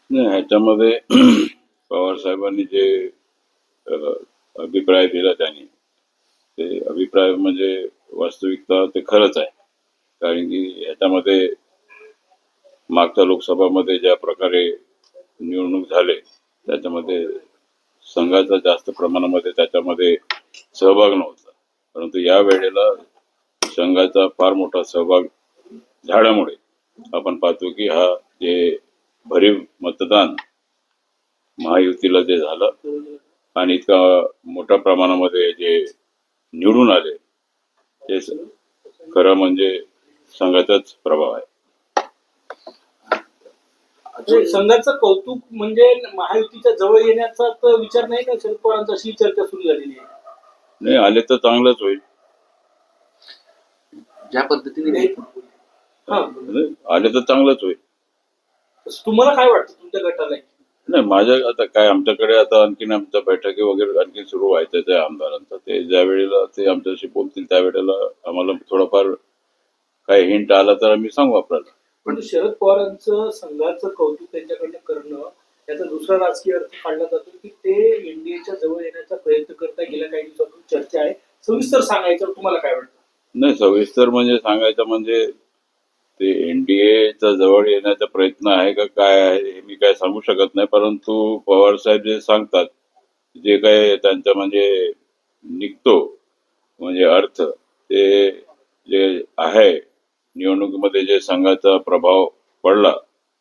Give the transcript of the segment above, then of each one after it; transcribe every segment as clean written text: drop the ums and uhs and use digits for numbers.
नाही, ह्याच्यामध्ये पवार साहेबांनी जे अ, अभिप्राय दिला त्यांनी, ते अभिप्राय म्हणजे वास्तविकता ते खरंच आहे. कारण की ह्याच्यामध्ये मागच्या लोकसभामध्ये ज्या प्रकारे निवडणूक झाले त्याच्यामध्ये संघाचा जास्त प्रमाणामध्ये त्याच्यामध्ये सहभाग नव्हता. परंतु या वेळेला संघाचा फार मोठा सहभाग झाल्यामुळे आपण पाहतो की हा जे भरीव मतदान महायुतीला जे झालं आणि इतका मोठ्या प्रमाणामध्ये जे निवडून आले ते खरं म्हणजे संघाचाच प्रभाव आहे. संघाचं कौतुक म्हणजे महायुतीच्या जवळ येण्याचा तर विचार नाही ना शरद पवारांचा, अशी चर्चा सुरू झालेली आहे. नाही आले तर चांगलंच होईल. ज्या पद्धतीने आले तर चांगलंच होईल. तुम्हाला काय वाटतं तुमच्या गटाला? नाही माझ्या आता काय आमच्याकडे आता आणखीन आमच्या बैठकी वगैरे आणखी सुरू व्हायचं आहे आमदारांचं. ते ज्या वेळेला ते आमच्याशी बोलतील त्यावेळेला आम्हाला थोडंफार काही हिंट आला तर आम्ही सांगू आपल्याला. पण शरद पवारांचं संघाचं कौतुक त्यांच्याकडनं करणं याचा दुसरा राजकीय अर्थ काढला जातो की ते एनडीएच्या जवळ येण्याचा प्रयत्न करता गेल्या काही दिवसातून चर्चा आहे. सविस्तर सांगायचं तुम्हाला काय वाटतं? नाही सविस्तर म्हणजे सांगायचं म्हणजे ते एनडीएच्या जवळ येण्याचा प्रयत्न आहे का काय आहे हे मी काय सांगू शकत नाही. परंतु पवार साहेब जे सांगतात जे काय त्यांचा म्हणजे निघतो म्हणजे अर्थ ते जे आहे निवडणुकीमध्ये जे संघाचा प्रभाव पडला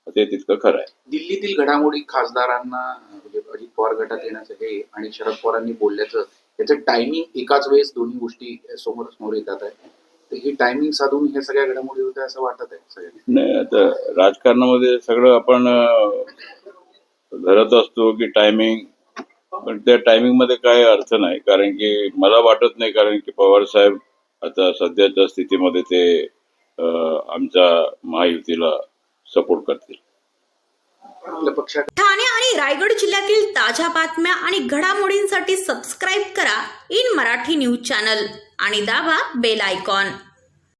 ते तितकं खरं आहे. दिल्लीतील घडामोडी खासदारांना म्हणजे अजित पवार गटात येण्याचं हे आणि शरद पवारांनी बोलल्याचं याचं टायमिंग एकाच वेळेस दोन्ही गोष्टी समोर येतात आहे. तर ही टायमिंग साधून हे सगळ्या घडामोडी होत्या असं वाटत आहे सगळ्यांना. नाही आता राजकारणामध्ये सगळं आपण धरत असतो की टायमिंग, पण त्या टायमिंग मध्ये काय अर्थ नाही. कारण की मला वाटत नाही कारण की पवार साहेब आता सध्याच्या स्थितीमध्ये ते आमच्या महायुतीला सपोर्ट करतील. आपल्या पक्षात ठाणे आणि रायगड जिल्ह्यातील ताज्या बातम्या आणि घडामोडींसाठी सबस्क्राईब करा इन मराठी न्यूज चॅनल आणि दाबा बेल आयकॉन.